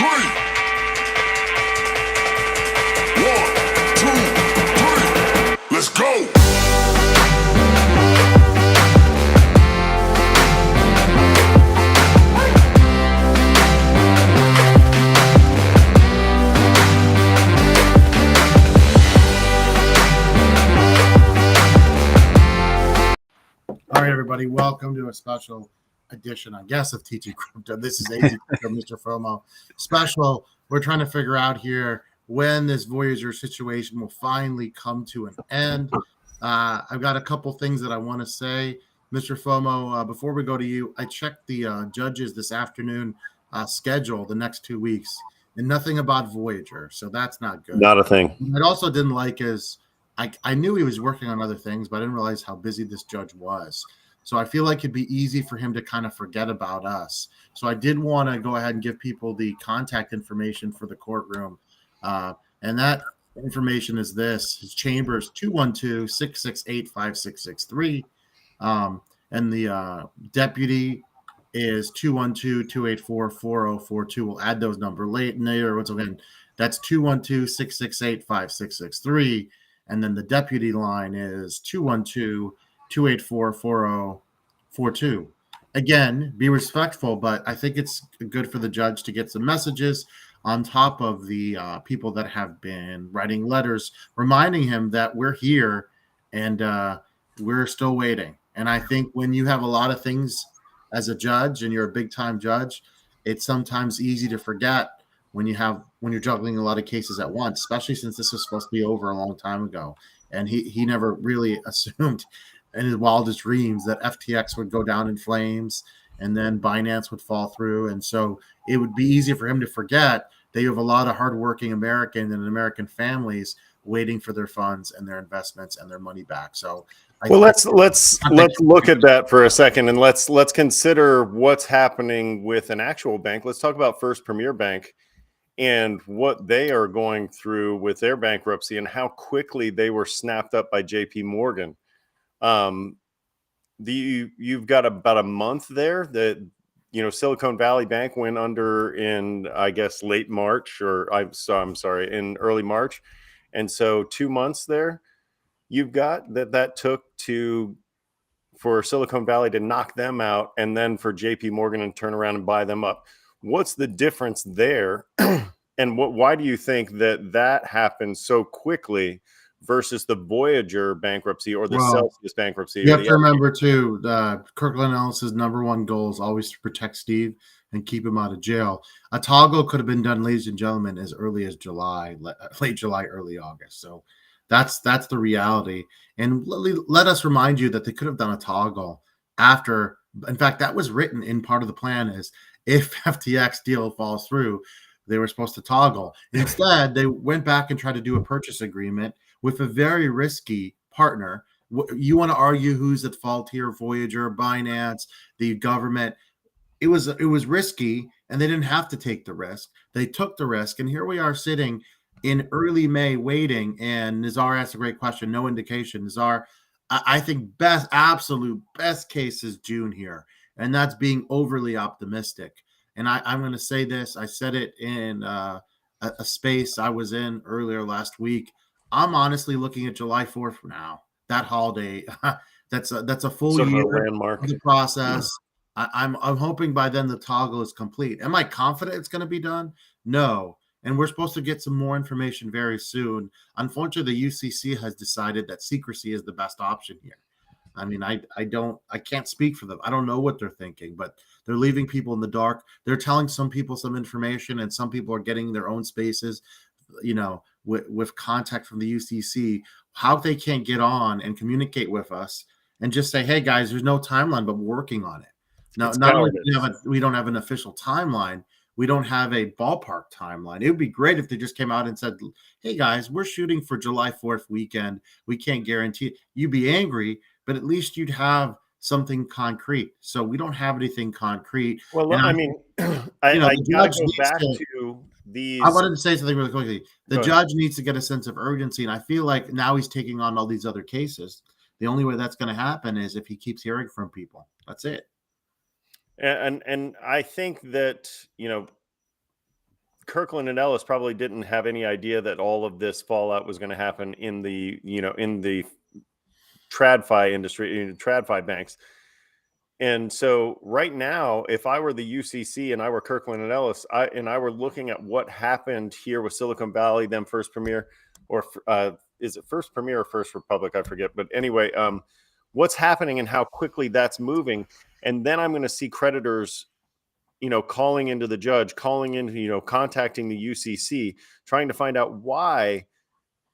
three. 1, 2, 3. Let's go. All right, everybody, welcome to a special edition, I guess, of Teaching Crypto. This is AZcrypto and MrFOMO special. We're trying to figure out here when this Voyager situation will finally come to an end. I've got a couple things that I want to say. Mr. FOMO, before we go to you, I checked the judges this afternoon schedule the next 2 weeks, and nothing about Voyager, so that's not good. Not a thing. What I also didn't like is I knew he was working on other things, but I didn't realize how busy this judge was. So I feel like it'd be easy for him to kind of forget about us. So I did want to go ahead and give people the contact information for the courtroom. And that information is this. His chamber is 212-668-5663. And the deputy is 212-284-4042. We'll add those numbers later. Once again, that's 212-668-5663. And then the deputy line is 212-284-4042. Again, be respectful, but I think it's good for the judge to get some messages on top of the people that have been writing letters reminding him that we're here and we're still waiting. And I think when you have a lot of things as a judge and you're a big-time judge, it's sometimes easy to forget when you're juggling a lot of cases at once, especially since this was supposed to be over a long time ago. And he never really assumed in his wildest dreams that FTX would go down in flames and then Binance would fall through. And so it would be easy for him to forget that you have a lot of hardworking Americans and American families waiting for their funds and their investments and their money back. So let's look at that for a second, and let's consider what's happening with an actual bank. Let's talk about First Premier Bank and what they are going through with their bankruptcy and how quickly they were snapped up by JP Morgan. You've got about a month there that, Silicon Valley Bank went under in, I guess, late March, I'm sorry, in early March. And so 2 months there, you've got that took for Silicon Valley to knock them out and then for JP Morgan to turn around and buy them up. What's the difference there? And why do you think that happened so quickly versus the Voyager bankruptcy or the Celsius bankruptcy? You have to remember, too, Kirkland Ellis' number one goal is always to protect Steve and keep him out of jail. A toggle could have been done, ladies and gentlemen, as early as late July, early August. So that's the reality. And let us remind you that they could have done a toggle after. In fact, that was written in part of the plan is if FTX deal falls through, they were supposed to toggle. Instead, they went back and tried to do a purchase agreement with a very risky partner. You want to argue who's at fault here? Voyager, Binance, the government. It was risky, and they didn't have to take the risk. They took the risk, and here we are sitting in early May waiting. And Nizar asked a great question. No indication. Nizar, I think absolute best case is June here, and that's being overly optimistic. And I'm going to say this. I said it in a space I was in earlier last week. I'm honestly looking at July 4th now. That holiday, that's a full year of the process. Yeah. I'm hoping by then the toggle is complete. Am I confident it's going to be done? No. And we're supposed to get some more information very soon. Unfortunately, the UCC has decided that secrecy is the best option here. I mean, I can't speak for them. I don't know what they're thinking, but they're leaving people in the dark. They're telling some people some information, and some people are getting their own spaces, with contact from the UCC, how they can't get on and communicate with us and just say, hey, guys, there's no timeline, but we're working on it. Now, not only we don't have an official timeline, we don't have a ballpark timeline. It would be great if they just came out and said, hey, guys, we're shooting for July 4th weekend. We can't guarantee it. You'd be angry, but at least you'd have something concrete. So we don't have anything concrete. Well, I gotta go back to these. I wanted to say something really quickly. The judge needs to get a sense of urgency, and I feel like now he's taking on all these other cases. The only way that's going to happen is if he keeps hearing from people. That's it. And I think that, Kirkland and Ellis probably didn't have any idea that all of this fallout was going to happen in the, in the TradFi industry, in TradFi banks. And so right now, if I were the UCC and I were Kirkland and Ellis, I were looking at what happened here with Silicon Valley, then First Premier, or is it First Premier or First Republic? I forget. But anyway, what's happening and how quickly that's moving. And then I'm going to see creditors, calling into the judge, calling into, contacting the UCC, trying to find out why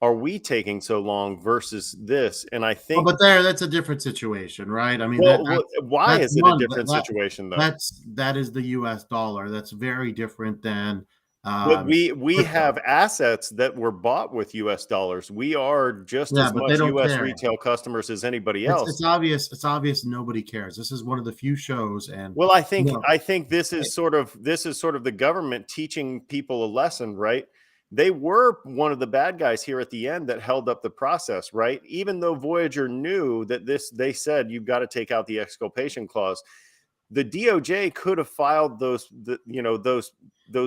are we taking so long versus this. And I think, but that's a different situation, right? I mean, why is it a different situation though? That is the US dollar. That's very different than but we have assets that were bought with US dollars. We are just as much US retail customers as anybody else. It's obvious nobody cares. This is one of the few shows. And well, I think this is sort of the government teaching people a lesson, right? They were one of the bad guys here at the end that held up the process, right? Even though Voyager knew that they said you've got to take out the exculpation clause. The DOJ could have filed those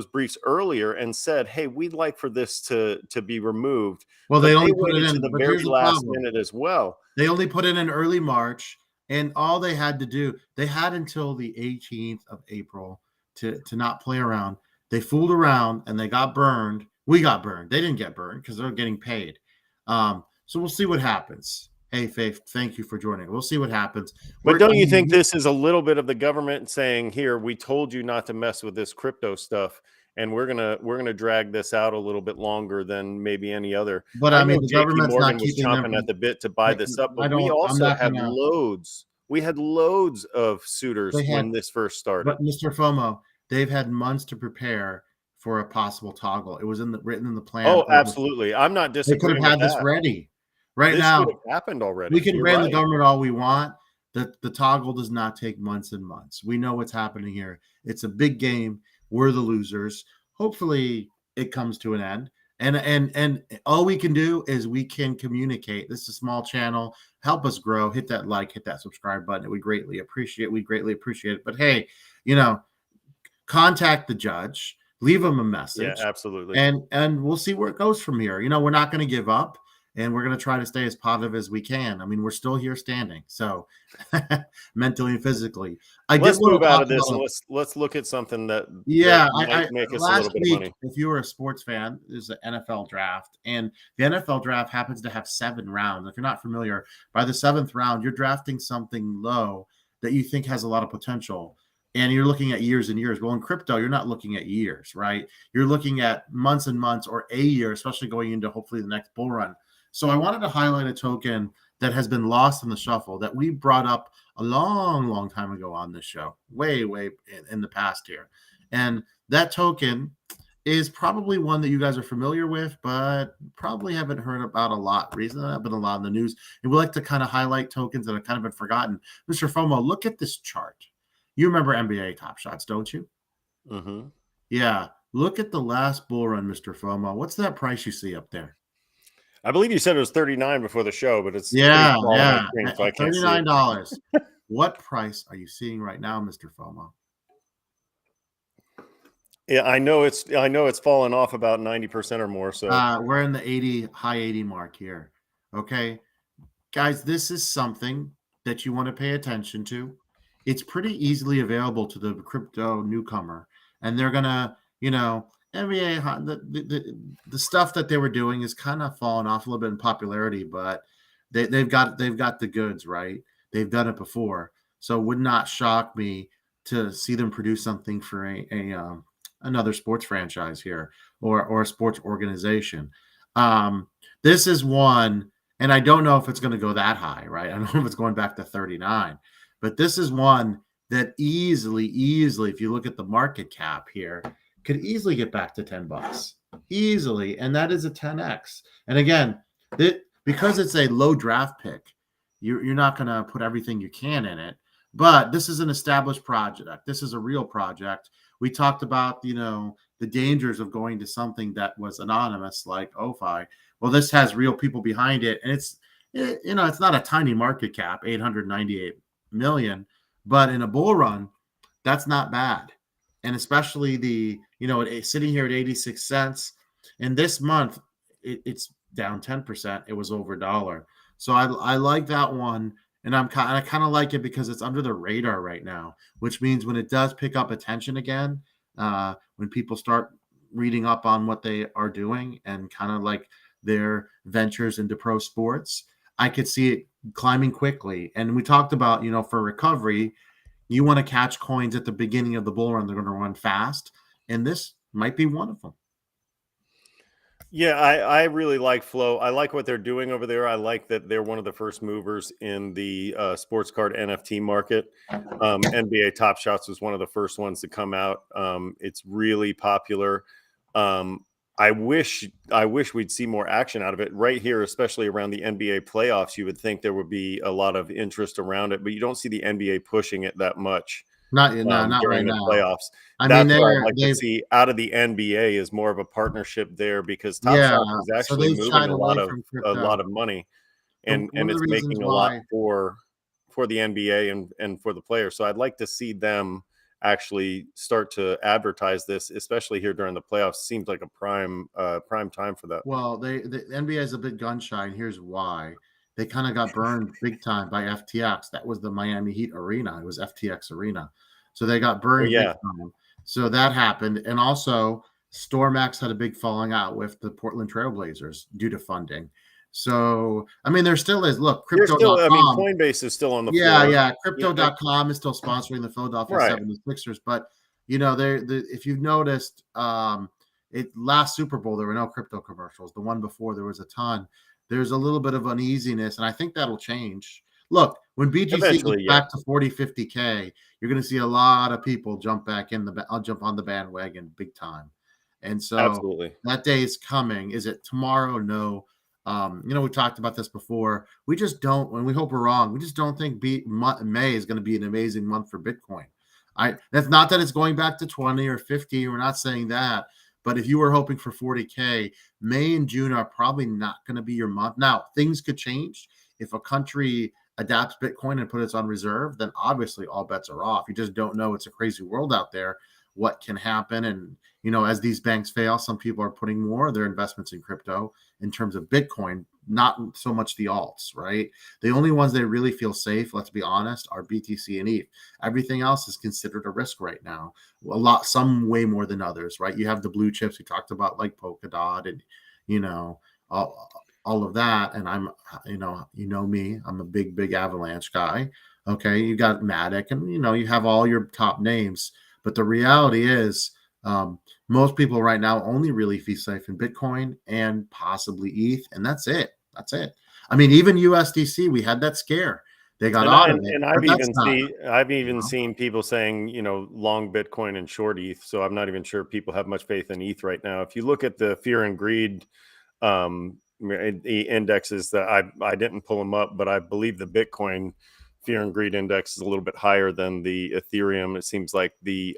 briefs earlier and said, "Hey, we'd like for this to be removed." Well, they only put it in the very last minute as well. They only put it in early March, and all they had to do, they had until the 18th of April to not play around. They fooled around and they got burned. We got burned. They didn't get burned because they're getting paid. So we'll see what happens. Hey, Faith, thank you for joining. We'll see what happens. But don't you think this is a little bit of the government saying, here, we told you not to mess with this crypto stuff, and we're gonna drag this out a little bit longer than maybe any other. But I mean, the government's not keeping chomping at the bit to buy this up. But we also had loads. We had loads of suitors when this first started. But Mr. FOMO, they've had months to prepare for a possible toggle. It was written in the plan. Oh, absolutely. I'm not disagreeing. They could have had this ready. Right now, this could have happened already. We can blame the government all we want. The toggle does not take months and months. We know what's happening here. It's a big game. We're the losers. Hopefully, it comes to an end. And all we can do is we can communicate. This is a small channel. Help us grow. Hit that like, hit that subscribe button. We greatly appreciate it. But hey, contact the judge. Leave him a message. Yeah, absolutely. And we'll see where it goes from here. We're not going to give up. And we're going to try to stay as positive as we can. I mean, we're still here standing. So mentally and physically. Let's move out of this and let's look at something that might make us a little bit of money. If you were a sports fan, there's the NFL draft. And the NFL draft happens to have 7 rounds. If you're not familiar, by the 7th round, you're drafting something low that you think has a lot of potential. And you're looking at years and years. Well, in crypto, you're not looking at years, right? You're looking at months and months or a year, especially going into hopefully the next bull run. So I wanted to highlight a token that has been lost in the shuffle that we brought up a long, long time ago on this show, way in the past here. And that token is probably one that you guys are familiar with, but probably haven't heard about a lot recently. I've been a lot in the news. And we like to kind of highlight tokens that have kind of been forgotten. Mr. FOMO, look at this chart. You remember NBA Topshots, don't you? Mm-hmm. Yeah. Look at the last bull run, Mr. FOMO. What's that price you see up there? I believe you said it was $39 before the show, but it's $39. What price are you seeing right now, Mr. FOMO? Yeah, I know it's fallen off about 90% or more. So we're in the high 80 mark here. Okay, guys, this is something that you want to pay attention to. It's pretty easily available to the crypto newcomer, and they're gonna, NBA, the stuff that they were doing is kind of fallen off a little bit in popularity, but they've got the goods, right? They've done it before, so it would not shock me to see them produce something for another sports franchise here or a sports organization. This is one, and I don't know if it's going to go that high, right? I don't know if it's going back to 39, but this is one that easily, if you look at the market cap here, could easily get back to $10 easily. And that is a 10X. And again, because it's a low draft pick, you're not going to put everything you can in it, but this is an established project. This is a real project. We talked about, the dangers of going to something that was anonymous like OFI. Well, this has real people behind it. And it's not a tiny market cap, 898 million, but in a bull run, that's not bad. and especially sitting here at 86 cents. And this month, it's down 10%. It was over $1. So I like that one. And I kind of like it because it's under the radar right now, which means when it does pick up attention again, when people start reading up on what they are doing and kind of like their ventures into pro sports, I could see it climbing quickly. And we talked about, for recovery, you want to catch coins at the beginning of the bull run. They're going to run fast. And this might be one of them. Yeah, I really like Flow. I like what they're doing over there. I like that they're one of the first movers in the sports card NFT market. NBA Topshots was one of the first ones to come out. It's really popular. I wish we'd see more action out of it right here, especially around the NBA playoffs. You would think there would be a lot of interest around it, but you don't see the NBA pushing it that much. Not During right the now. playoffs. I That's mean, what I'd like to see out of the NBA is more of a partnership there, because Top Shot is so actually they've moving shied a away lot of from crypto. money, One and of the it's reasons making a lot why, for the NBA and for the players. So I'd like to see them actually start to advertise this, especially here during the playoffs. Seems like a prime time for that. well, the NBA is a bit gun shy, and here's why. They kind of got burned big time by FTX. That was the Miami Heat arena. It was FTX arena. So they got Oh burned big yeah, time. So that happened. And also, StormX had a big falling out with the Portland Trailblazers due to funding. So, I mean, there still is. Look, they're still. I mean, crypto.com. Coinbase is still on the Yeah, floor. yeah. You know, Crypto.com is still sponsoring the Philadelphia right. 76ers. But, if you've noticed, last Super Bowl, there were no crypto commercials. The one before, there was a ton. There's a little bit of uneasiness, and I think that'll change. Look, when BGC Eventually, gets yeah. back to 40, 50K, you're going to see a lot of people jump on the bandwagon big time. And so Absolutely. that day is coming. Is it tomorrow? No. We talked about this before. We just don't, and we hope we're wrong. We just don't think May is going to be an amazing month for Bitcoin. That's not that it's going back to 20 or 50. We're not saying that. But if you were hoping for 40K, May and June are probably not going to be your month. Now, things could change. If a country adapts Bitcoin and puts it on reserve, then obviously all bets are off. You just don't know. It's a crazy world out there. What can happen? And, as these banks fail, some people are putting more of their investments in crypto in terms of Bitcoin, not so much the alts, right? The only ones they really feel safe, let's be honest, are BTC and ETH. Everything else is considered a risk right now. Some way more than others, right? You have the blue chips we talked about, like Polkadot and, all of that. And I'm, me, I'm a big Avalanche guy. Okay. You got Matic and, you have all your top names. But the reality is, most people right now only really feel safe in Bitcoin and possibly ETH, and that's it. That's it. I mean, even USDC, we had that scare. They got out of it. And I've even seen people saying, long Bitcoin and short ETH. So I'm not even sure people have much faith in ETH right now. If you look at the fear and greed the indexes that I didn't pull them up, but I believe the Bitcoin fear and greed index is a little bit higher than the Ethereum. It seems like the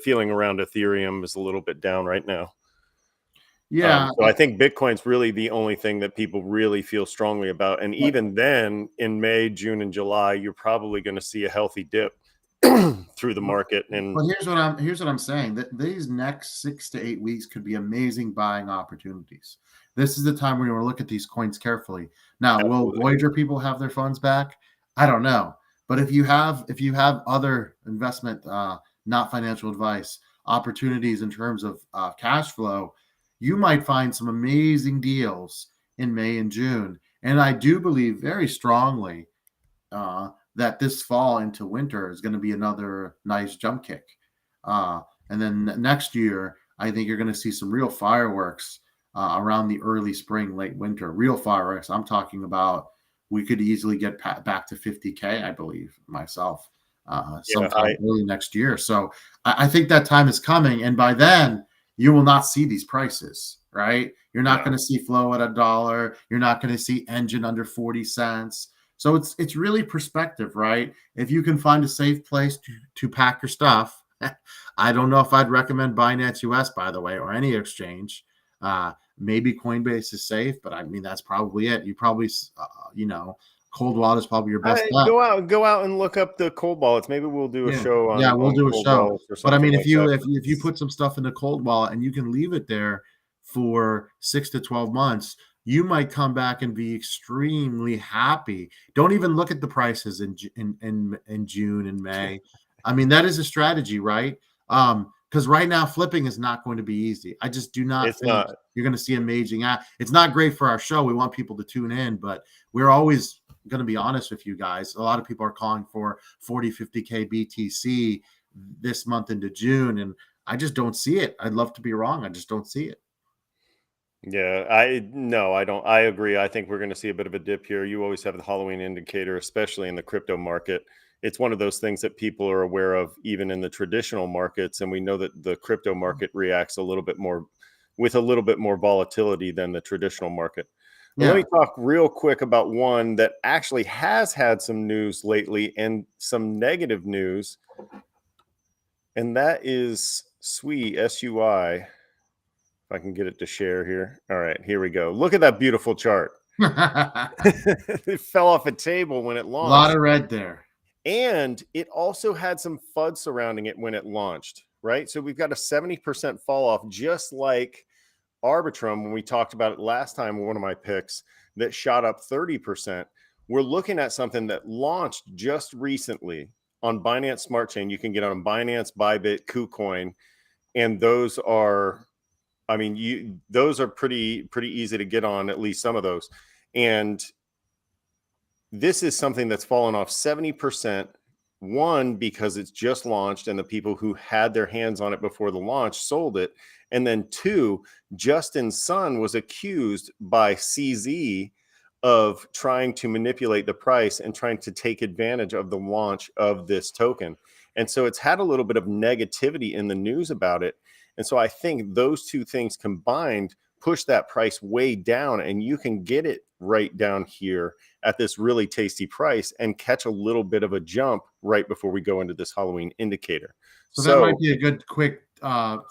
feeling around Ethereum is a little bit down right now. Yeah. So I think Bitcoin's really the only thing that people really feel strongly about. And even then, in May, June, and July, you're probably going to see a healthy dip through the market. And but here's what I'm saying, that these next 6 to 8 weeks could be amazing buying opportunities. This is the time where you want to look at these coins carefully. Now, will Voyager people have their funds back? I don't know. But if you have other investment, not financial advice, opportunities in terms of cash flow, you might find some amazing deals in May and June. And I do believe very strongly that this fall into winter is going to be another nice jump kick. And then next year, I think you're going to see some real fireworks around the early spring, late winter. Real fireworks. I'm talking about we could easily get back to 50K, I believe, myself, sometime early next year. So I think that time is coming. And by then, you will not see these prices, right? You're not going to see flow at $1. You're not going to see engine under 40 cents. So it's really perspective, right? If you can find a safe place to pack your stuff, I don't know if I'd recommend Binance US, by the way, or any exchange. Maybe Coinbase is safe, but I mean, that's probably it. You probably, cold wallet is probably your best bet. Go out and look up the cold wallets. Maybe we'll do a show on. Yeah, we'll do a cold show. wallets or But I mean, something if you put some stuff in the cold wallet and you can leave it there for 6 to 12 months, you might come back and be extremely happy. Don't even look at the prices in June and May. I mean, that is a strategy, right? Because right now flipping is not going to be easy. I just do not think you're going to see amazing. It's not great for our show. We want people to tune in, but we're always going to be honest with you guys. A lot of people are calling for 40, 50K BTC this month into June, and I just don't see it. I'd love to be wrong. I just don't see it. Yeah, I don't. I agree. I think we're going to see a bit of a dip here. You always have the Halloween indicator, especially in the crypto market. It's one of those things that people are aware of even in the traditional markets. And we know that the crypto market reacts a little bit more with a little bit more volatility than the traditional market. Yeah. Let me talk real quick about one that actually has had some news lately and some negative news. And that is SUI, SUI. If I can get it to share here. All right, here we go. Look at that beautiful chart. It fell off a table when it launched. A lot of red there. And it also had some FUD surrounding it when it launched, right? So we've got a 70% fall off, just like Arbitrum when we talked about it last time, one of my picks that shot up 30%. We're looking at something that launched just recently on Binance Smart Chain. You can get on Binance, Bybit, KuCoin, and those are, I mean, those are pretty easy to get on, at least some of those. And this is something that's fallen off 70%. One, because it's just launched and the people who had their hands on it before the launch sold it. And then two, Justin Sun was accused by CZ of trying to manipulate the price and trying to take advantage of the launch of this token. And so it's had a little bit of negativity in the news about it. And so I think those two things combined push that price way down, and you can get it right down here at this really tasty price and catch a little bit of a jump right before we go into this Halloween indicator. So that might be a good quick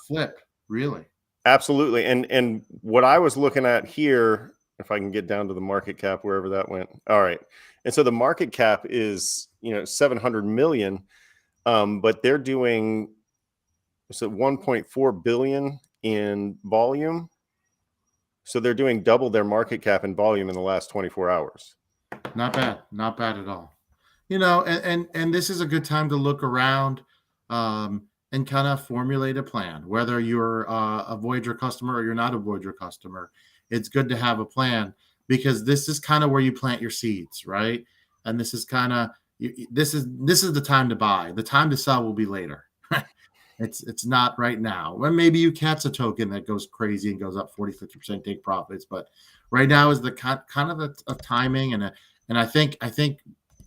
flip, really. Absolutely. And what I was looking at here, if I can get down to the market cap, wherever that went. All right. And so the market cap is, 700 million, but they're doing 1.4 billion in volume. So they're doing double their market cap in volume in the last 24 hours. Not bad at all. And this is a good time to look around and kind of formulate a plan. Whether you're a Voyager customer or you're not a Voyager customer, it's good to have a plan, because this is kind of where you plant your seeds, right? And this is kind of this is the time to buy. The time to sell will be later. It's not right now. Well, maybe you catch a token that goes crazy and goes up 40-50%, take profits, but right now is the kind of a timing, and I think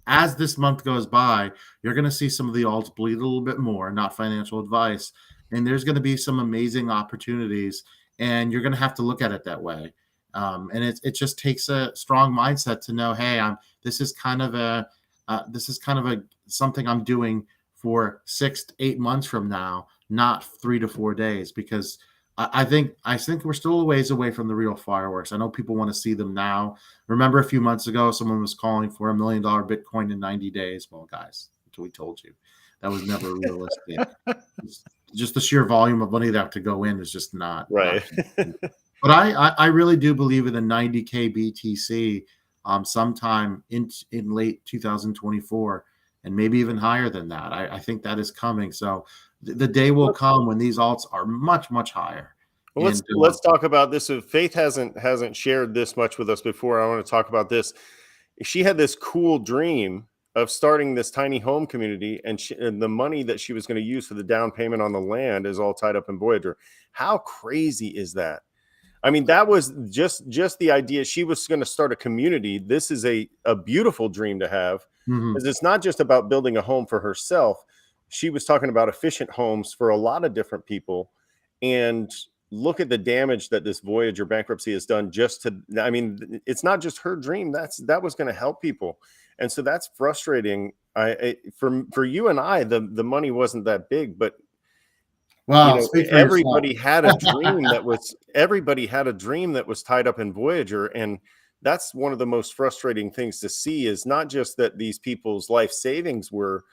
as this month goes by, you're going to see some of the alts bleed a little bit more. Not financial advice, and there's going to be some amazing opportunities, and you're going to have to look at it that way. And it just takes a strong mindset to know, hey, this is kind of a something I'm doing for 6 to 8 months from now, not 3 to 4 days, because I think we're still a ways away from the real fireworks. I know people want to see them now. Remember a few months ago, someone was calling for $1 million Bitcoin in 90 days. Well, guys, we told you that was never realistic. Just the sheer volume of money that have to go in is just not right. But I really do believe in the 90K BTC sometime in late 2024. And maybe even higher than that. I think that is coming. So the day will come when these alts are much, much higher. Well, let's talk about this. So Faith hasn't shared this much with us before. I want to talk about this. She had this cool dream of starting this tiny home community, and the money that she was going to use for the down payment on the land is all tied up in Voyager. How crazy is that? I mean, that was just the idea. She was going to start a community. This is a beautiful dream to have. Because it's not just about building a home for herself. She was talking about efficient homes for a lot of different people. And look at the damage that this Voyager bankruptcy has done it's not just her dream. That was going to help people. And so that's frustrating. For you and I, the money wasn't that big, but wow, everybody had a dream that was tied up in Voyager. And that's one of the most frustrating things to see, is not just that these people's life savings were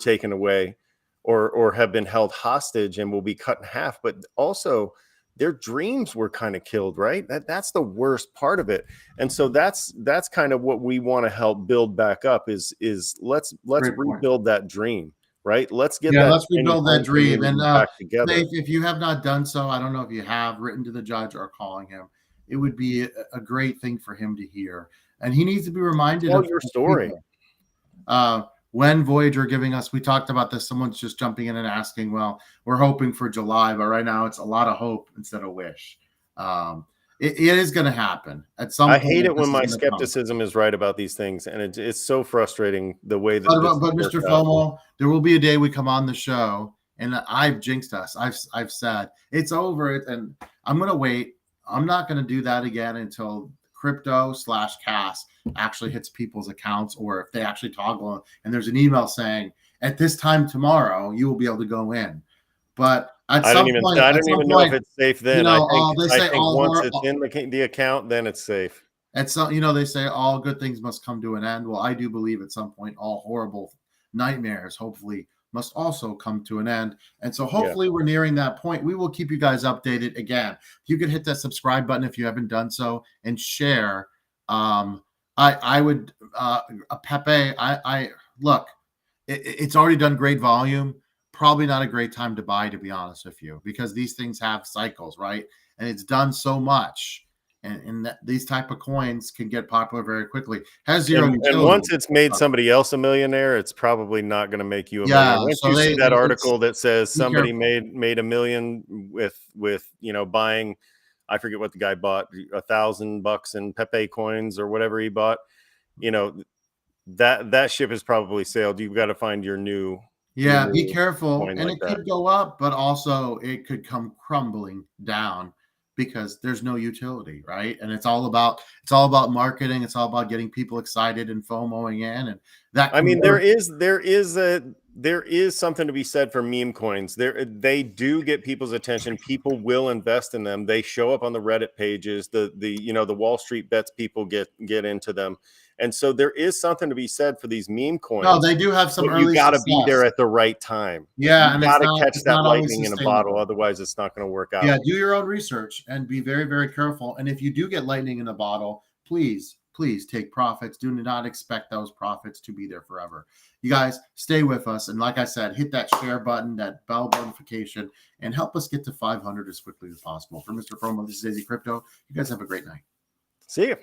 taken away or have been held hostage and will be cut in half, but also their dreams were kind of killed, right? That's the worst part of it. And so that's kind of what we want to help build back up is let's rebuild that dream, right? Let's get let's rebuild that dream. And back together. if you have not done so, I don't know if you have written to the judge or calling him. It would be a great thing for him to hear, and he needs to be reminded Tell of your story. When Voyager giving us, we talked about this. Someone's just jumping in and asking, well, we're hoping for July, but right now it's a lot of hope instead of wish. It is going to happen at some point. I hate it when my skepticism is right about these things, and it's so frustrating the way that. But Mr. FOMO, there will be a day we come on the show, and I've jinxed us. I've said it's over, and I'm going to wait. I'm not going to do that again until crypto/CAS actually hits people's accounts, or if they actually toggle and there's an email saying at this time tomorrow you will be able to go in. But at some point, I don't even know if it's safe then. You know, I think once it's in the account, then it's safe. At some, they say all good things must come to an end. Well, I do believe at some point all horrible nightmares hopefully must also come to an end. And so hopefully we're nearing that point. We will keep you guys updated. Again, you could hit that subscribe button if you haven't done so, and share. I would Pepe, look, it's already done great volume. Probably not a great time to buy, to be honest with you, because these things have cycles, right? And it's done so much. And these type of coins can get popular very quickly. Has zero utility. And once it's made somebody else a millionaire, it's probably not going to make you a millionaire. Once you see that article that says somebody made $1 million with buying, I forget what the guy bought, $1,000 in Pepe coins or whatever he bought, that ship has probably sailed. You've got to find your new. Be careful, and it could go up, but also it could come crumbling down, because there's no utility, right? And it's all about marketing. It's all about getting people excited and FOMOing in, and that. I mean, there is something to be said for meme coins. They do get people's attention. People will invest in them. They show up on the Reddit pages. The Wall Street bets people get into them, and so there is something to be said for these meme coins. No, they do have some early. You got to be there at the right time. Yeah, you got to catch that lightning in a bottle. Otherwise, it's not going to work out. Yeah, do your own research and be very, very careful. And if you do get lightning in a bottle, please take profits. Do not expect those profits to be there forever. You guys stay with us. And like I said, hit that share button, that bell notification, and help us get to 500 as quickly as possible. For Mr. FOMO, this is AZcrypto. You guys have a great night. See you.